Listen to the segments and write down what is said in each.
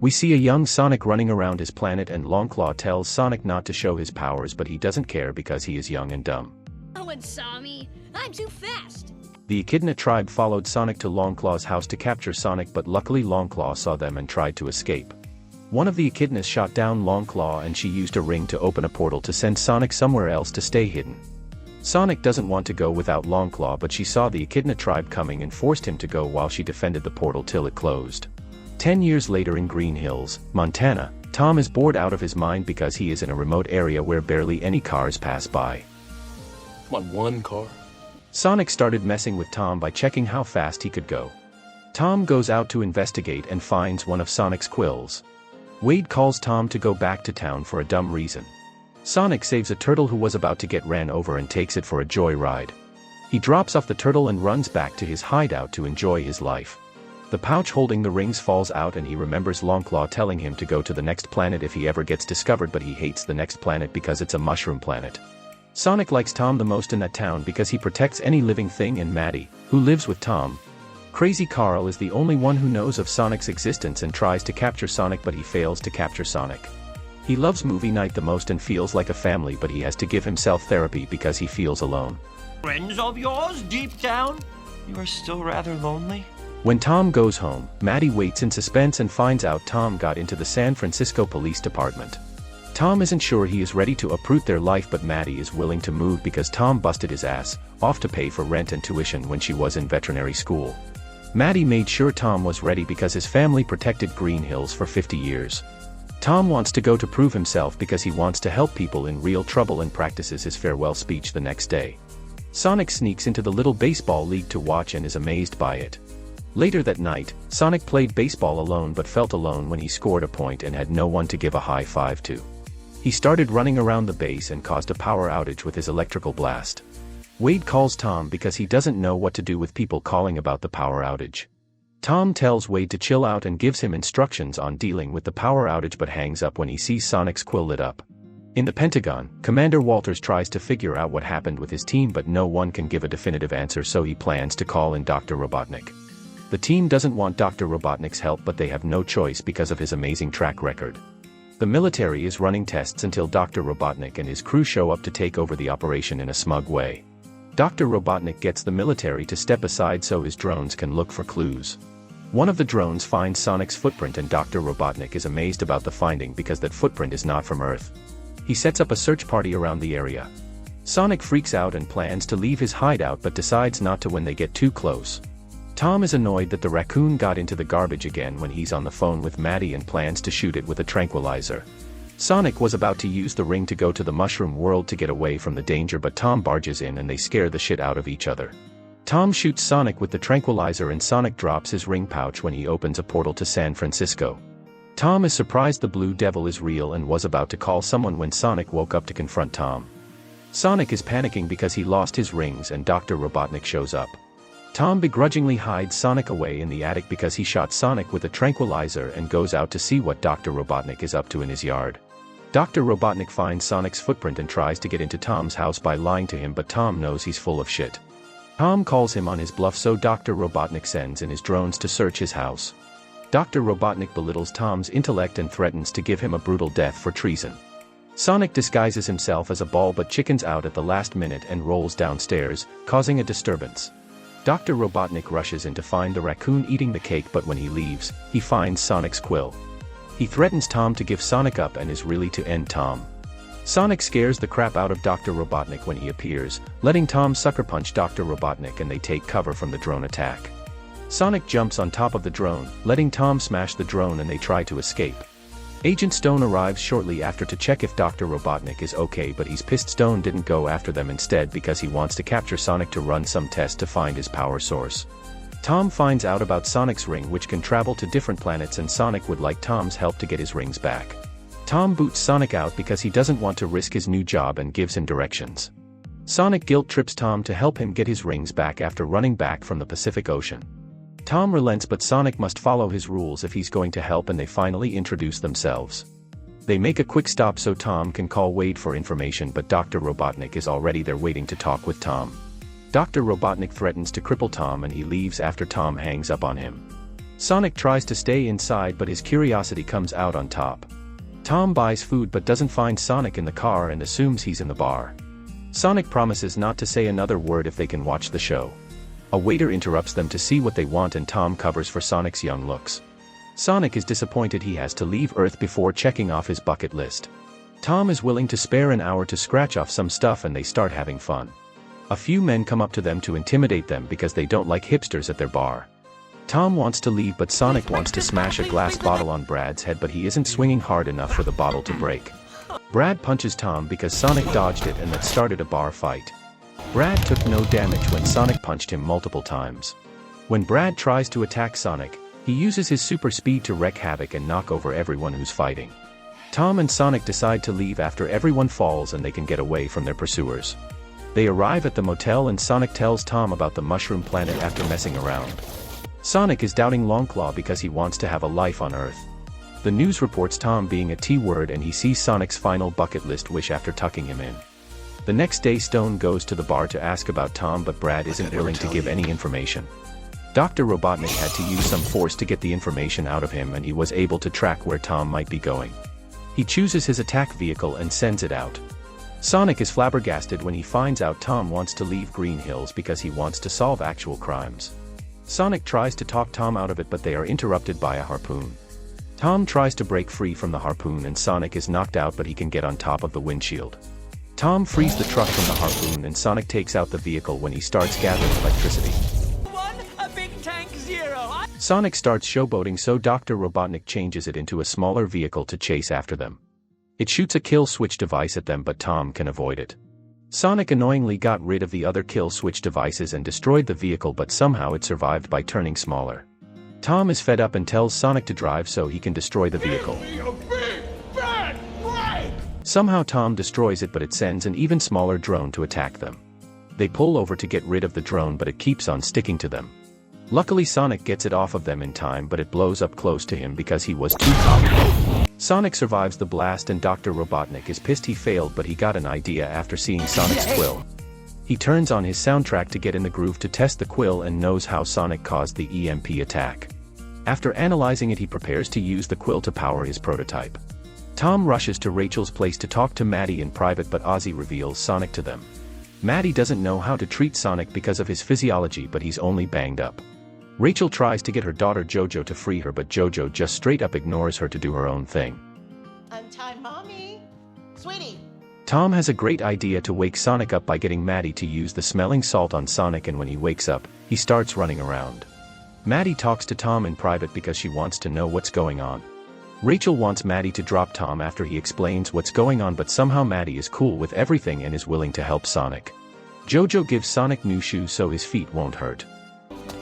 We see a young Sonic running around his planet and Longclaw tells Sonic not to show his powers, but he doesn't care because he is young and dumb. No one saw me. I'm too fast. The Echidna tribe followed Sonic to Longclaw's house to capture Sonic, but luckily Longclaw saw them and tried to escape. One of the Echidnas shot down Longclaw and she used a ring to open a portal to send Sonic somewhere else to stay hidden. Sonic doesn't want to go without Longclaw, but she saw the Echidna tribe coming and forced him to go while she defended the portal till it closed. 10 years later in Green Hills, Montana, Tom is bored out of his mind because he is in a remote area where barely any cars pass by. Come on, one car. Sonic started messing with Tom by checking how fast he could go. Tom goes out to investigate and finds one of Sonic's quills. Wade calls Tom to go back to town for a dumb reason. Sonic saves a turtle who was about to get ran over and takes it for a joyride. He drops off the turtle and runs back to his hideout to enjoy his life. The pouch holding the rings falls out and he remembers Longclaw telling him to go to the next planet if he ever gets discovered, but he hates the next planet because it's a mushroom planet. Sonic likes Tom the most in that town because he protects any living thing, and Maddie, who lives with Tom. Crazy Carl is the only one who knows of Sonic's existence and tries to capture Sonic, but he fails to capture Sonic. He loves movie night the most and feels like a family, but he has to give himself therapy because he feels alone. Friends of yours deep down? You are still rather lonely? When Tom goes home, Maddie waits in suspense and finds out Tom got into the San Francisco Police Department. Tom isn't sure he is ready to uproot their life, but Maddie is willing to move because Tom busted his ass off to pay for rent and tuition when she was in veterinary school. Maddie made sure Tom was ready because his family protected Green Hills for 50 years. Tom wants to go to prove himself because he wants to help people in real trouble and practices his farewell speech the next day. Sonic sneaks into the little baseball league to watch and is amazed by it. Later that night, Sonic played baseball alone but felt alone when he scored a point and had no one to give a high five to. He started running around the base and caused a power outage with his electrical blast. Wade calls Tom because he doesn't know what to do with people calling about the power outage. Tom tells Wade to chill out and gives him instructions on dealing with the power outage, but hangs up when he sees Sonic's quill lit up. In the Pentagon, Commander Walters tries to figure out what happened with his team, but no one can give a definitive answer, so he plans to call in Dr. Robotnik. The team doesn't want Dr. Robotnik's help, but they have no choice because of his amazing track record. The military is running tests until Dr. Robotnik and his crew show up to take over the operation in a smug way. Dr. Robotnik gets the military to step aside so his drones can look for clues. One of the drones finds Sonic's footprint and Dr. Robotnik is amazed about the finding because that footprint is not from Earth. He sets up a search party around the area. Sonic freaks out and plans to leave his hideout but decides not to when they get too close. Tom is annoyed that the raccoon got into the garbage again when he's on the phone with Maddie and plans to shoot it with a tranquilizer. Sonic was about to use the ring to go to the mushroom world to get away from the danger, but Tom barges in and they scare the shit out of each other. Tom shoots Sonic with the tranquilizer and Sonic drops his ring pouch when he opens a portal to San Francisco. Tom is surprised the Blue Devil is real and was about to call someone when Sonic woke up to confront Tom. Sonic is panicking because he lost his rings and Dr. Robotnik shows up. Tom begrudgingly hides Sonic away in the attic because he shot Sonic with a tranquilizer and goes out to see what Dr. Robotnik is up to in his yard. Dr. Robotnik finds Sonic's footprint and tries to get into Tom's house by lying to him, but Tom knows he's full of shit. Tom calls him on his bluff, so Dr. Robotnik sends in his drones to search his house. Dr. Robotnik belittles Tom's intellect and threatens to give him a brutal death for treason. Sonic disguises himself as a ball but chickens out at the last minute and rolls downstairs, causing a disturbance. Dr. Robotnik rushes in to find the raccoon eating the cake, but when he leaves, he finds Sonic's quill. He threatens Tom to give Sonic up and is really to end Tom. Sonic scares the crap out of Dr. Robotnik when he appears, letting Tom sucker punch Dr. Robotnik and they take cover from the drone attack. Sonic jumps on top of the drone, letting Tom smash the drone and they try to escape. Agent Stone arrives shortly after to check if Dr. Robotnik is okay, but he's pissed Stone didn't go after them instead because he wants to capture Sonic to run some test to find his power source. Tom finds out about Sonic's ring, which can travel to different planets, and Sonic would like Tom's help to get his rings back. Tom boots Sonic out because he doesn't want to risk his new job and gives him directions. Sonic guilt trips Tom to help him get his rings back after running back from the Pacific Ocean. Tom relents, but Sonic must follow his rules if he's going to help, and they finally introduce themselves. They make a quick stop so Tom can call Wade for information, but Dr. Robotnik is already there waiting to talk with Tom. Dr. Robotnik threatens to cripple Tom and he leaves after Tom hangs up on him. Sonic tries to stay inside but his curiosity comes out on top. Tom buys food but doesn't find Sonic in the car and assumes he's in the bar. Sonic promises not to say another word if they can watch the show. A waiter interrupts them to see what they want and Tom covers for Sonic's young looks. Sonic is disappointed he has to leave Earth before checking off his bucket list. Tom is willing to spare an hour to scratch off some stuff and they start having fun. A few men come up to them to intimidate them because they don't like hipsters at their bar. Tom wants to leave but Sonic wants to smash a glass bottle on Brad's head but he isn't swinging hard enough for the bottle to break. Brad punches Tom because Sonic dodged it and that started a bar fight. Brad took no damage when Sonic punched him multiple times. When Brad tries to attack Sonic, he uses his super speed to wreak havoc and knock over everyone who's fighting. Tom and Sonic decide to leave after everyone falls and they can get away from their pursuers. They arrive at the motel and Sonic tells Tom about the mushroom planet after messing around. Sonic is doubting Longclaw because he wants to have a life on Earth. The news reports Tom being a T-word and he sees Sonic's final bucket list wish after tucking him in. The next day Stone goes to the bar to ask about Tom but Brad isn't willing to give any information. Dr. Robotnik had to use some force to get the information out of him and he was able to track where Tom might be going. He chooses his attack vehicle and sends it out. Sonic is flabbergasted when he finds out Tom wants to leave Green Hills because he wants to solve actual crimes. Sonic tries to talk Tom out of it but they are interrupted by a harpoon. Tom tries to break free from the harpoon and Sonic is knocked out but he can get on top of the windshield. Tom frees the truck from the harpoon and Sonic takes out the vehicle when he starts gathering electricity. A big tank 0. Sonic starts showboating so Dr. Robotnik changes it into a smaller vehicle to chase after them. It shoots a kill switch device at them but Tom can avoid it. Sonic annoyingly got rid of the other kill switch devices and destroyed the vehicle but somehow it survived by turning smaller. Tom is fed up and tells Sonic to drive so he can destroy the vehicle. Somehow Tom destroys it but it sends an even smaller drone to attack them. They pull over to get rid of the drone but it keeps on sticking to them. Luckily Sonic gets it off of them in time but it blows up close to him because he was too cocky. Sonic survives the blast and Dr. Robotnik is pissed he failed but he got an idea after seeing Sonic's quill. He turns on his soundtrack to get in the groove to test the quill and knows how Sonic caused the EMP attack. After analyzing it he prepares to use the quill to power his prototype. Tom rushes to Rachel's place to talk to Maddie in private but Ozzy reveals Sonic to them. Maddie doesn't know how to treat Sonic because of his physiology but he's only banged up. Rachel tries to get her daughter Jojo to free her but Jojo just straight up ignores her to do her own thing. Untie mommy. Sweetie. Tom has a great idea to wake Sonic up by getting Maddie to use the smelling salt on Sonic and when he wakes up, he starts running around. Maddie talks to Tom in private because she wants to know what's going on. Rachel wants Maddie to drop Tom after he explains what's going on but somehow Maddie is cool with everything and is willing to help Sonic. Jojo gives Sonic new shoes so his feet won't hurt.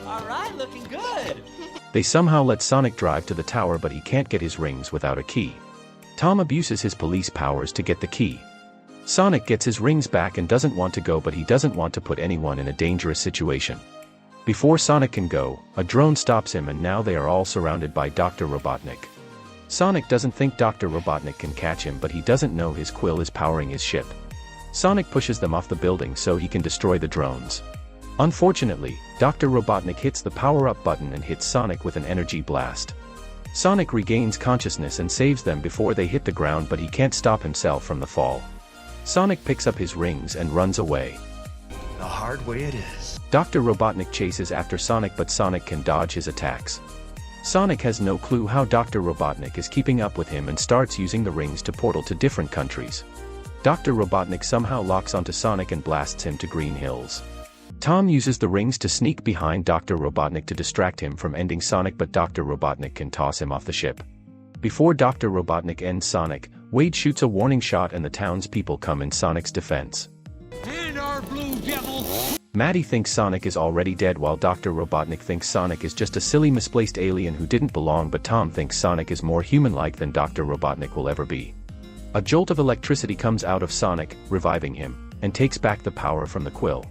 Alright, looking good. They somehow let Sonic drive to the tower but he can't get his rings without a key. Tom abuses his police powers to get the key. Sonic gets his rings back and doesn't want to go but he doesn't want to put anyone in a dangerous situation. Before Sonic can go, a drone stops him and now they are all surrounded by Dr. Robotnik. Sonic doesn't think Dr. Robotnik can catch him but he doesn't know his quill is powering his ship. Sonic pushes them off the building so he can destroy the drones. Unfortunately, Dr. Robotnik hits the power-up button and hits Sonic with an energy blast. Sonic regains consciousness and saves them before they hit the ground but he can't stop himself from the fall. Sonic picks up his rings and runs away. The hard way it is. Dr. Robotnik chases after Sonic but Sonic can dodge his attacks. Sonic has no clue how Dr. Robotnik is keeping up with him and starts using the rings to portal to different countries. Dr. Robotnik somehow locks onto Sonic and blasts him to Green Hills. Tom uses the rings to sneak behind Dr. Robotnik to distract him from ending Sonic but Dr. Robotnik can toss him off the ship. Before Dr. Robotnik ends Sonic, Wade shoots a warning shot and the townspeople come in Sonic's defense. And our blue devil! Maddie thinks Sonic is already dead while Dr. Robotnik thinks Sonic is just a silly misplaced alien who didn't belong but Tom thinks Sonic is more human-like than Dr. Robotnik will ever be. A jolt of electricity comes out of Sonic, reviving him, and takes back the power from the quill.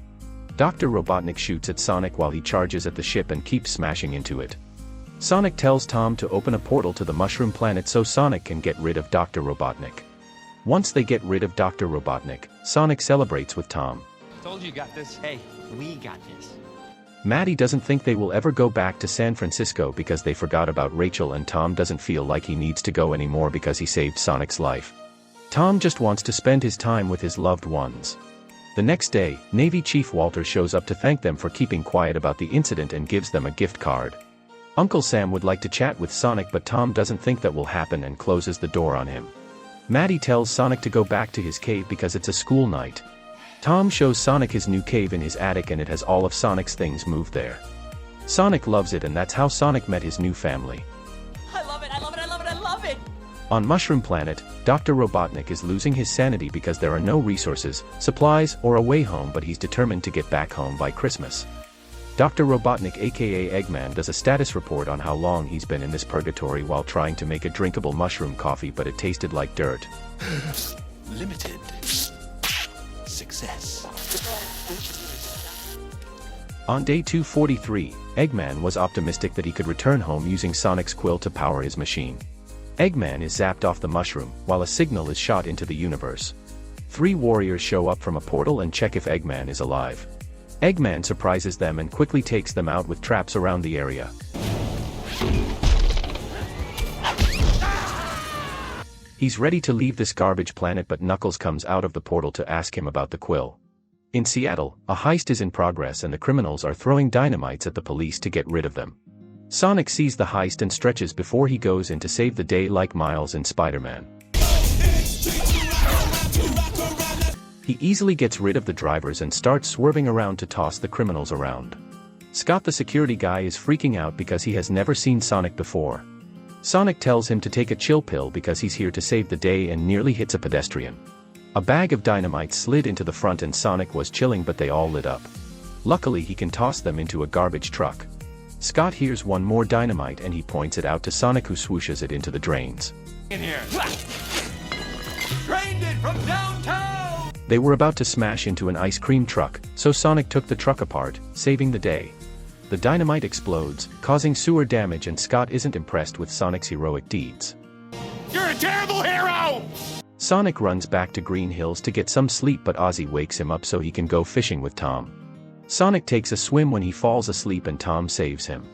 Dr. Robotnik shoots at Sonic while he charges at the ship and keeps smashing into it. Sonic tells Tom to open a portal to the Mushroom Planet so Sonic can get rid of Dr. Robotnik. Once they get rid of Dr. Robotnik, Sonic celebrates with Tom. Told you got this. Hey, we got this. Maddie doesn't think they will ever go back to San Francisco because they forgot about Rachel, and Tom doesn't feel like he needs to go anymore because he saved Sonic's life. Tom just wants to spend his time with his loved ones. The next day, Navy Chief Walter shows up to thank them for keeping quiet about the incident and gives them a gift card. Uncle Sam would like to chat with Sonic, but Tom doesn't think that will happen and closes the door on him. Maddie tells Sonic to go back to his cave because it's a school night. Tom shows Sonic his new cave in his attic, and it has all of Sonic's things moved there. Sonic loves it, and that's how Sonic met his new family. I love it, I love it, I love it, I love it! On Mushroom Planet, Dr. Robotnik is losing his sanity because there are no resources, supplies, or a way home, but he's determined to get back home by Christmas. Dr. Robotnik, aka Eggman, does a status report on how long he's been in this purgatory while trying to make a drinkable mushroom coffee, but it tasted like dirt. Limited. Success. On day 243, Eggman was optimistic that he could return home using Sonic's quill to power his machine. Eggman is zapped off the mushroom, while a signal is shot into the universe. 3 warriors show up from a portal and check if Eggman is alive. Eggman surprises them and quickly takes them out with traps around the area. He's ready to leave this garbage planet, but Knuckles comes out of the portal to ask him about the quill. In Seattle, a heist is in progress and the criminals are throwing dynamites at the police to get rid of them. Sonic sees the heist and stretches before he goes in to save the day like Miles in Spider-Man. He easily gets rid of the drivers and starts swerving around to toss the criminals around. Scott the security guy is freaking out because he has never seen Sonic before. Sonic tells him to take a chill pill because he's here to save the day and nearly hits a pedestrian. A bag of dynamite slid into the front and Sonic was chilling, but they all lit up. Luckily he can toss them into a garbage truck. Scott hears one more dynamite and he points it out to Sonic, who swooshes it into the drains. In here. Trained it from downtown! They were about to smash into an ice cream truck, so Sonic took the truck apart, saving the day. The dynamite explodes, causing sewer damage, and Scott isn't impressed with Sonic's heroic deeds. You're a terrible hero! Sonic runs back to Green Hills to get some sleep, but Ozzy wakes him up so he can go fishing with Tom. Sonic takes a swim when he falls asleep and Tom saves him.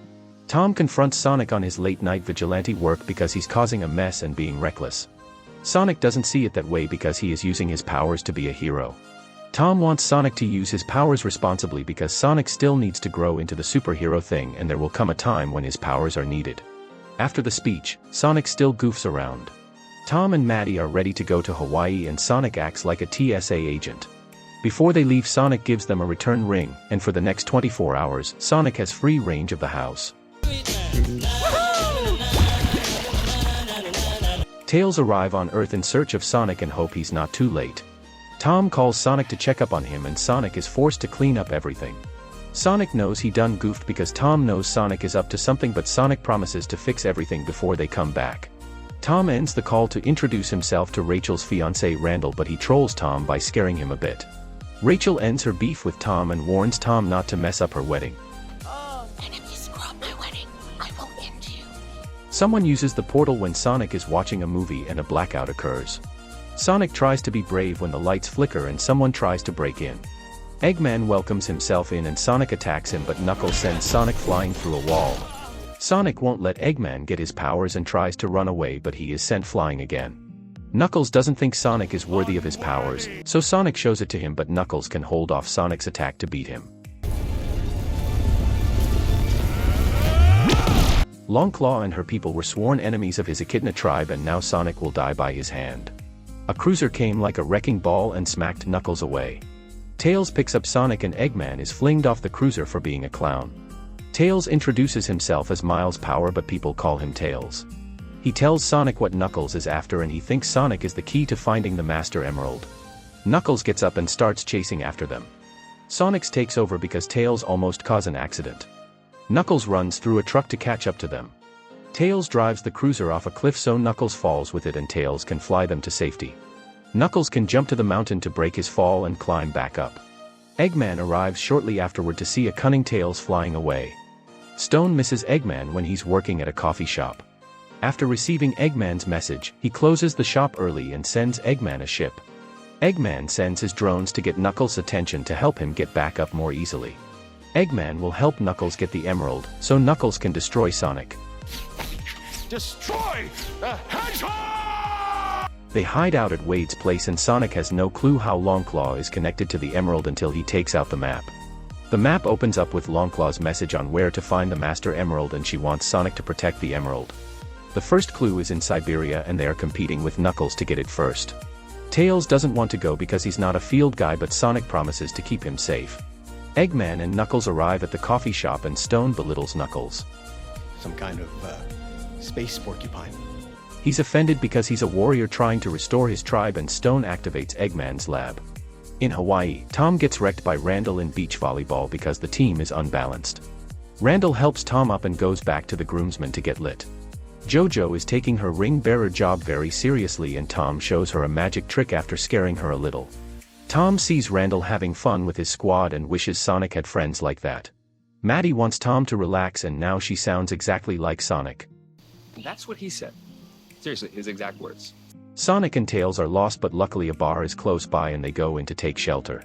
Tom confronts Sonic on his late-night vigilante work because he's causing a mess and being reckless. Sonic doesn't see it that way because he is using his powers to be a hero. Tom wants Sonic to use his powers responsibly because Sonic still needs to grow into the superhero thing, and there will come a time when his powers are needed. After the speech, Sonic still goofs around. Tom and Maddie are ready to go to Hawaii and Sonic acts like a TSA agent. Before they leave, Sonic gives them a return ring, and for the next 24 hours, Sonic has free range of the house. Tails arrive on Earth in search of Sonic and hope he's not too late. Tom calls Sonic to check up on him and Sonic is forced to clean up everything. Sonic knows he done goofed because Tom knows Sonic is up to something, but Sonic promises to fix everything before they come back. Tom ends the call to introduce himself to Rachel's fiancé Randall, but he trolls Tom by scaring him a bit. Rachel ends her beef with Tom and warns Tom not to mess up her wedding. And if you screw up my wedding, I will end you. Someone uses the portal when Sonic is watching a movie and a blackout occurs. Sonic tries to be brave when the lights flicker and someone tries to break in. Eggman welcomes himself in and Sonic attacks him, but Knuckles sends Sonic flying through a wall. Sonic won't let Eggman get his powers and tries to run away, but he is sent flying again. Knuckles doesn't think Sonic is worthy of his powers, so Sonic shows it to him, but Knuckles can hold off Sonic's attack to beat him. Longclaw and her people were sworn enemies of his Echidna tribe, and now Sonic will die by his hand. A cruiser came like a wrecking ball and smacked Knuckles away. Tails picks up Sonic and Eggman is flinged off the cruiser for being a clown. Tails introduces himself as Miles Power, but people call him Tails. He tells Sonic what Knuckles is after and he thinks Sonic is the key to finding the Master Emerald. Knuckles gets up and starts chasing after them. Sonic takes over because Tails almost caused an accident. Knuckles runs through a truck to catch up to them. Tails drives the cruiser off a cliff so Knuckles falls with it and Tails can fly them to safety. Knuckles can jump to the mountain to break his fall and climb back up. Eggman arrives shortly afterward to see a cunning Tails flying away. Stone misses Eggman when he's working at a coffee shop. After receiving Eggman's message, he closes the shop early and sends Eggman a ship. Eggman sends his drones to get Knuckles' attention to help him get back up more easily. Eggman will help Knuckles get the emerald, so Knuckles can destroy Sonic. Destroy the hedgehog! They hide out at Wade's place and Sonic has no clue how Longclaw is connected to the emerald until he takes out the map. The map opens up with Longclaw's message on where to find the Master Emerald and she wants Sonic to protect the emerald. The first clue is in Siberia and they are competing with Knuckles to get it first. Tails doesn't want to go because he's not a field guy but Sonic promises to keep him safe. Eggman and Knuckles arrive at the coffee shop and Stone belittles Knuckles. Some kind of, space porcupine. He's offended because he's a warrior trying to restore his tribe and Stone activates Eggman's lab. In Hawaii, Tom gets wrecked by Randall in beach volleyball because the team is unbalanced. Randall helps Tom up and goes back to the groomsmen to get lit. JoJo is taking her ring-bearer job very seriously and Tom shows her a magic trick after scaring her a little. Tom sees Randall having fun with his squad and wishes Sonic had friends like that. Maddie wants Tom to relax and now she sounds exactly like Sonic. That's what he said. Seriously, his exact words. Sonic and Tails are lost but luckily a bar is close by and they go in to take shelter.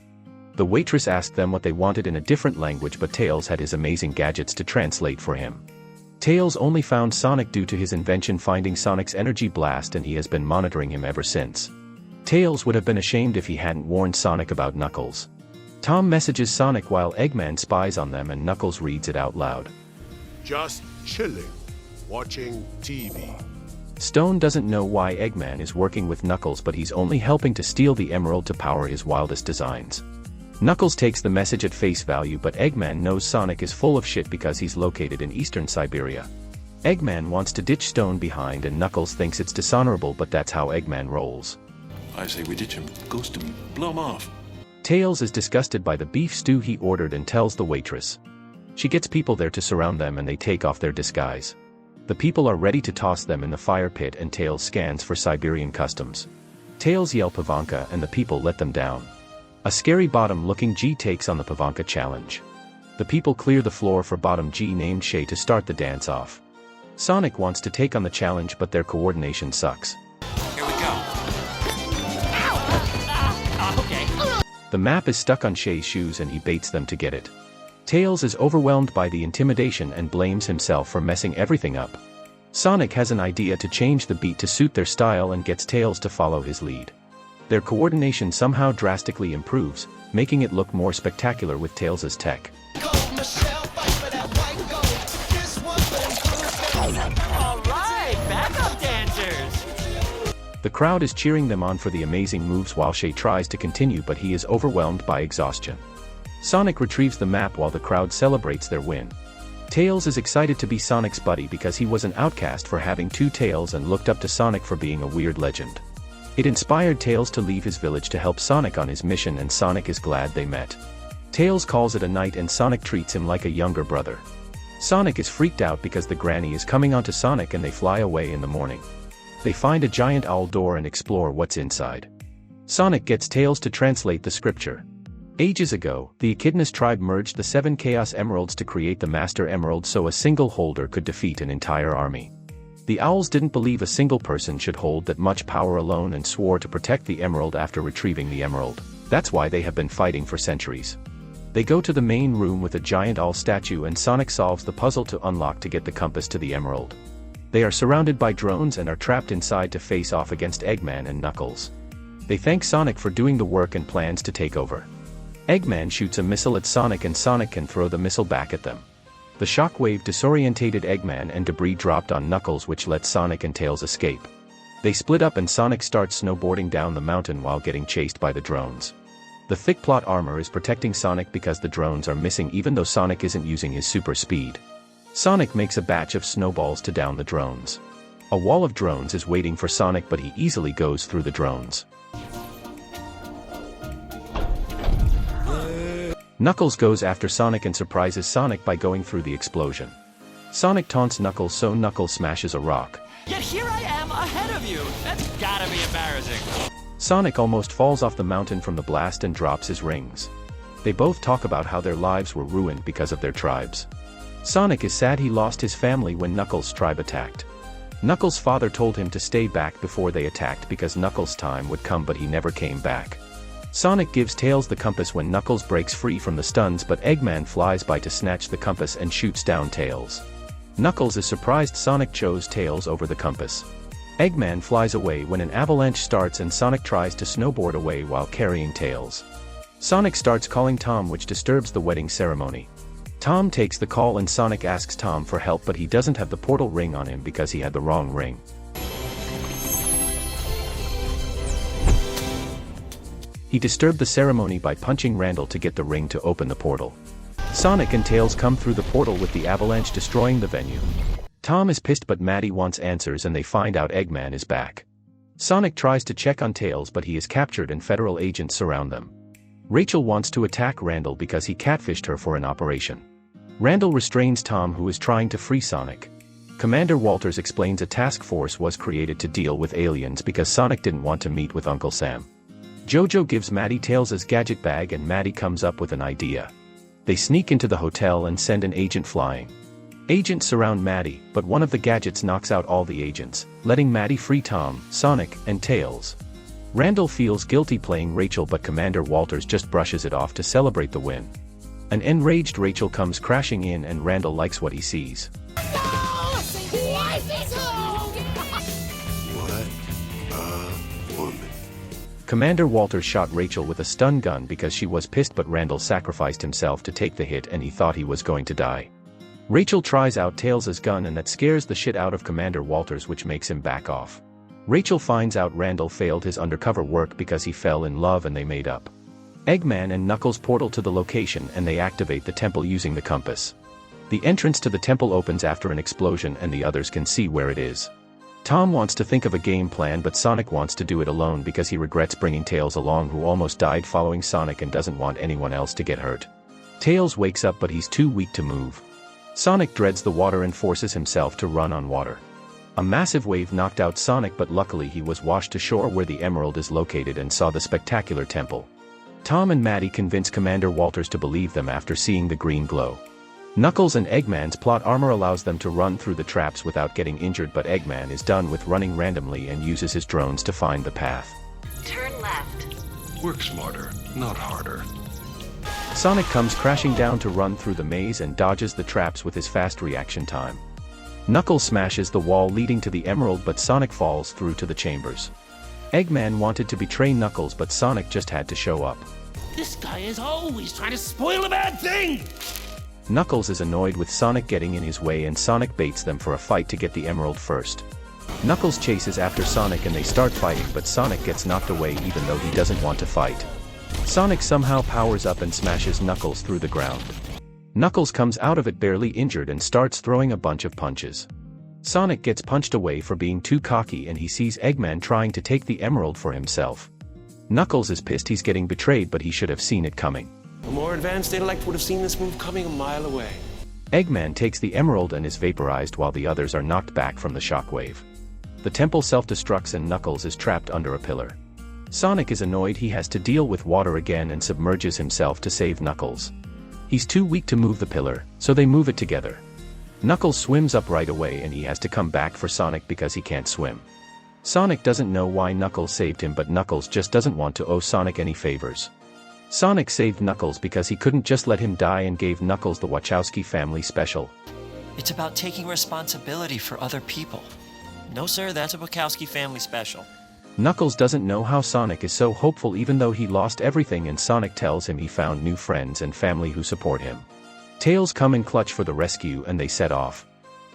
The waitress asked them what they wanted in a different language but Tails had his amazing gadgets to translate for him. Tails only found Sonic due to his invention finding Sonic's energy blast and he has been monitoring him ever since. Tails would have been ashamed if he hadn't warned Sonic about Knuckles. Tom messages Sonic while Eggman spies on them and Knuckles reads it out loud. Just chilling, watching TV. Stone doesn't know why Eggman is working with Knuckles but he's only helping to steal the emerald to power his wildest designs. Knuckles takes the message at face value but Eggman knows Sonic is full of shit because he's located in eastern Siberia. Eggman wants to ditch Stone behind and Knuckles thinks it's dishonorable but that's how Eggman rolls. I say we ditch him, ghost him, blow him off. Tails is disgusted by the beef stew he ordered and tells the waitress. She gets people there to surround them and they take off their disguise. The people are ready to toss them in the fire pit and Tails scans for Siberian customs. Tails yell Pavanka and the people let them down. A scary bottom-looking G takes on the Pavanka challenge. The people clear the floor for bottom G named Shay to start the dance off. Sonic wants to take on the challenge but their coordination sucks. Here we go. Okay. The map is stuck on Shay's shoes and he baits them to get it. Tails is overwhelmed by the intimidation and blames himself for messing everything up. Sonic has an idea to change the beat to suit their style and gets Tails to follow his lead. Their coordination somehow drastically improves, making it look more spectacular with Tails' tech. Alright, backup dancers! The crowd is cheering them on for the amazing moves while Shay tries to continue but he is overwhelmed by exhaustion. Sonic retrieves the map while the crowd celebrates their win. Tails is excited to be Sonic's buddy because he was an outcast for having two tails and looked up to Sonic for being a weird legend. It inspired Tails to leave his village to help Sonic on his mission and Sonic is glad they met. Tails calls it a night and Sonic treats him like a younger brother. Sonic is freaked out because the granny is coming onto Sonic and they fly away in the morning. They find a giant owl door and explore what's inside. Sonic gets Tails to translate the scripture. Ages ago, the Echidnas tribe merged the 7 Chaos Emeralds to create the Master Emerald so a single holder could defeat an entire army. The Owls didn't believe a single person should hold that much power alone and swore to protect the emerald after retrieving the emerald. That's why they have been fighting for centuries. They go to the main room with a giant owl statue and Sonic solves the puzzle to unlock to get the compass to the emerald. They are surrounded by drones and are trapped inside to face off against Eggman and Knuckles. They thank Sonic for doing the work and plans to take over. Eggman shoots a missile at Sonic and Sonic can throw the missile back at them. The shockwave disorientated Eggman and debris dropped on Knuckles which let Sonic and Tails escape. They split up and Sonic starts snowboarding down the mountain while getting chased by the drones. The thick plot armor is protecting Sonic because the drones are missing even though Sonic isn't using his super speed. Sonic makes a batch of snowballs to down the drones. A wall of drones is waiting for Sonic but he easily goes through the drones. Knuckles goes after Sonic and surprises Sonic by going through the explosion. Sonic taunts Knuckles so Knuckles smashes a rock. Yet here I am ahead of you! That's gotta be embarrassing. Sonic almost falls off the mountain from the blast and drops his rings. They both talk about how their lives were ruined because of their tribes. Sonic is sad he lost his family when Knuckles' tribe attacked. Knuckles' father told him to stay back before they attacked because Knuckles' time would come but he never came back. Sonic gives Tails the compass when Knuckles breaks free from the stuns, but Eggman flies by to snatch the compass and shoots down Tails. Knuckles is surprised Sonic chose Tails over the compass. Eggman flies away when an avalanche starts and Sonic tries to snowboard away while carrying Tails. Sonic starts calling Tom, which disturbs the wedding ceremony. Tom takes the call and Sonic asks Tom for help, but he doesn't have the portal ring on him because he had the wrong ring. He disturbed the ceremony by punching Randall to get the ring to open the portal. Sonic and Tails come through the portal with the avalanche destroying the venue. Tom is pissed, but Maddie wants answers and they find out Eggman is back. Sonic tries to check on Tails, but he is captured and federal agents surround them. Rachel wants to attack Randall because he catfished her for an operation. Randall restrains Tom, who is trying to free Sonic. Commander Walters explains a task force was created to deal with aliens because Sonic didn't want to meet with Uncle Sam. Jojo gives Maddie Tails' gadget bag and Maddie comes up with an idea. They sneak into the hotel and send an agent flying. Agents surround Maddie, but one of the gadgets knocks out all the agents, letting Maddie free Tom, Sonic, and Tails. Randall feels guilty playing Rachel, but Commander Walters just brushes it off to celebrate the win. An enraged Rachel comes crashing in and Randall likes what he sees. Commander Walters shot Rachel with a stun gun because she was pissed, but Randall sacrificed himself to take the hit and he thought he was going to die. Rachel tries out Tails' gun and that scares the shit out of Commander Walters, which makes him back off. Rachel finds out Randall failed his undercover work because he fell in love and they made up. Eggman and Knuckles portal to the location and they activate the temple using the compass. The entrance to the temple opens after an explosion and the others can see where it is. Tom wants to think of a game plan, but Sonic wants to do it alone because he regrets bringing Tails along, who almost died following Sonic and doesn't want anyone else to get hurt. Tails wakes up but he's too weak to move. Sonic dreads the water and forces himself to run on water. A massive wave knocked out Sonic, but luckily he was washed ashore where the emerald is located and saw the spectacular temple. Tom and Maddie convince Commander Walters to believe them after seeing the green glow. Knuckles and Eggman's plot armor allows them to run through the traps without getting injured, but Eggman is done with running randomly and uses his drones to find the path. Turn left. Work smarter, not harder. Sonic comes crashing down to run through the maze and dodges the traps with his fast reaction time. Knuckles smashes the wall leading to the emerald, but Sonic falls through to the chambers. Eggman wanted to betray Knuckles, but Sonic just had to show up. This guy is always trying to spoil a bad thing! Knuckles is annoyed with Sonic getting in his way and Sonic baits them for a fight to get the emerald first. Knuckles chases after Sonic and they start fighting, but Sonic gets knocked away even though he doesn't want to fight. Sonic somehow powers up and smashes Knuckles through the ground. Knuckles comes out of it barely injured and starts throwing a bunch of punches. Sonic gets punched away for being too cocky and he sees Eggman trying to take the emerald for himself. Knuckles is pissed he's getting betrayed, but he should have seen it coming. A more advanced intellect would have seen this move coming a mile away. Eggman takes the emerald and is vaporized while the others are knocked back from the shockwave. The temple self-destructs and Knuckles is trapped under a pillar. Sonic is annoyed he has to deal with water again and submerges himself to save Knuckles. He's too weak to move the pillar, so they move it together. Knuckles swims up right away and he has to come back for Sonic because he can't swim. Sonic doesn't know why Knuckles saved him, but Knuckles just doesn't want to owe Sonic any favors. Sonic saved Knuckles because he couldn't just let him die and gave Knuckles the Wachowski family special. It's about taking responsibility for other people. No sir, that's a Wachowski family special. Knuckles doesn't know how Sonic is so hopeful even though he lost everything, and Sonic tells him he found new friends and family who support him. Tails come in clutch for the rescue and they set off.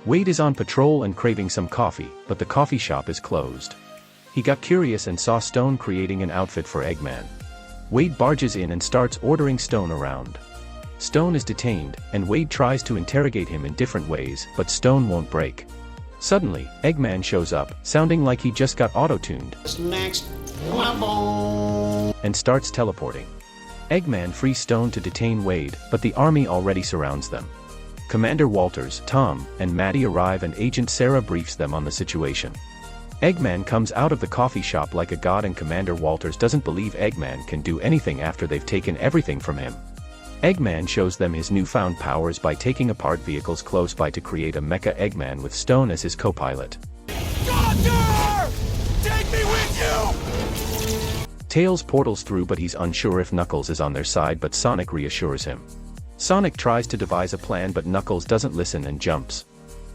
Wade is on patrol and craving some coffee, but the coffee shop is closed. He got curious and saw Stone creating an outfit for Eggman. Wade barges in and starts ordering Stone around. Stone is detained, and Wade tries to interrogate him in different ways, but Stone won't break. Suddenly, Eggman shows up, sounding like he just got auto-tuned, Next level. and starts teleporting. Eggman frees Stone to detain Wade, but the army already surrounds them. Commander Walters, Tom, and Maddie arrive and Agent Sarah briefs them on the situation. Eggman comes out of the coffee shop like a god and Commander Walters doesn't believe Eggman can do anything after they've taken everything from him. Eggman shows them his newfound powers by taking apart vehicles close by to create a mecha Eggman with Stone as his co-pilot. Doctor! Take me with you! Tails portals through but he's unsure if Knuckles is on their side, but Sonic reassures him. Sonic tries to devise a plan but Knuckles doesn't listen and jumps.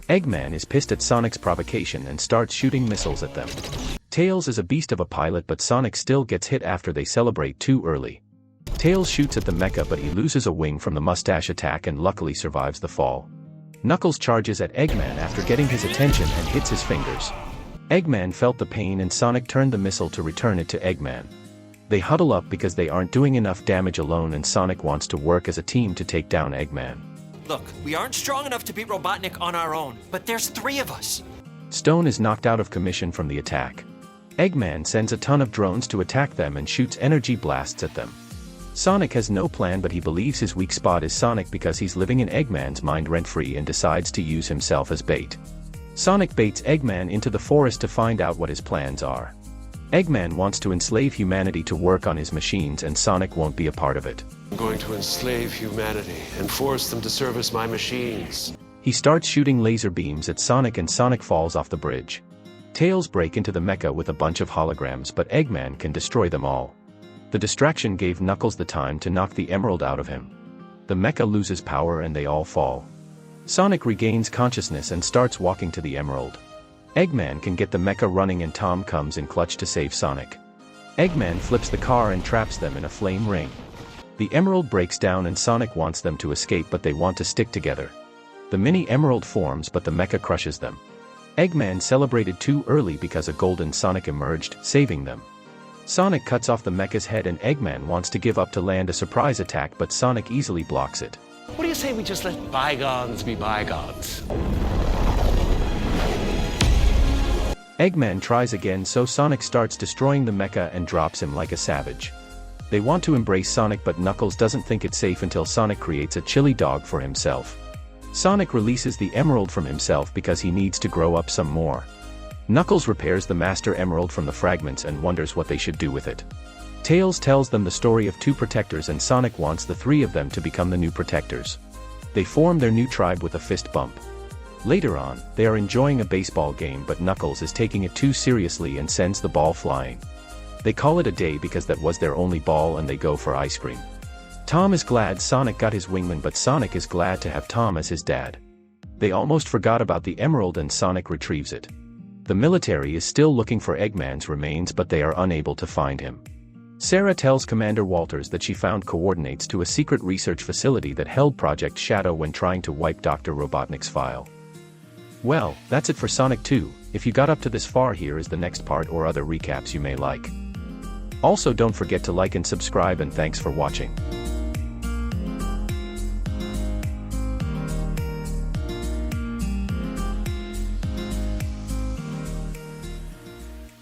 Eggman is pissed at Sonic's provocation and starts shooting missiles at them. Tails is a beast of a pilot but Sonic still gets hit after they celebrate too early. Tails shoots at the mecha but he loses a wing from the mustache attack and luckily survives the fall. Knuckles charges at Eggman after getting his attention and hits his fingers. Eggman felt the pain and Sonic turned the missile to return it to Eggman. They huddle up because they aren't doing enough damage alone and Sonic wants to work as a team to take down Eggman. Look, we aren't strong enough to beat Robotnik on our own, but there's 3 of us. Stone is knocked out of commission from the attack. Eggman sends a ton of drones to attack them and shoots energy blasts at them. Sonic has no plan but he believes his weak spot is Sonic because he's living in Eggman's mind rent-free and decides to use himself as bait. Sonic baits Eggman into the forest to find out what his plans are. Eggman wants to enslave humanity to work on his machines and Sonic won't be a part of it. I'm going to enslave humanity and force them to service my machines. He starts shooting laser beams at Sonic and Sonic falls off the bridge. Tails break into the mecha with a bunch of holograms but Eggman can destroy them all. The distraction gave Knuckles the time to knock the emerald out of him. The mecha loses power and they all fall. Sonic regains consciousness and starts walking to the emerald. Eggman can get the mecha running and Tom comes in clutch to save Sonic. Eggman flips the car and traps them in a flame ring. The emerald breaks down and Sonic wants them to escape but they want to stick together. The mini emerald forms but the mecha crushes them. Eggman celebrated too early because a golden Sonic emerged, saving them. Sonic cuts off the mecha's head and Eggman wants to give up to land a surprise attack but Sonic easily blocks it. What do you say we just let bygones be bygones? Eggman tries again so Sonic starts destroying the mecha and drops him like a savage. They want to embrace Sonic but Knuckles doesn't think it's safe until Sonic creates a chili dog for himself. Sonic releases the emerald from himself because he needs to grow up some more. Knuckles repairs the Master Emerald from the fragments and wonders what they should do with it. Tails tells them the story of 2 protectors and Sonic wants the 3 of them to become the new protectors. They form their new tribe with a fist bump. Later on, they are enjoying a baseball game but Knuckles is taking it too seriously and sends the ball flying. They call it a day because that was their only ball and they go for ice cream. Tom is glad Sonic got his wingman but Sonic is glad to have Tom as his dad. They almost forgot about the emerald and Sonic retrieves it. The military is still looking for Eggman's remains but they are unable to find him. Sarah tells Commander Walters that she found coordinates to a secret research facility that held Project Shadow when trying to wipe Dr. Robotnik's file. Well, that's it for Sonic 2. If you got up to this far, here is the next part or other recaps you may like. Also don't forget to like and subscribe and thanks for watching.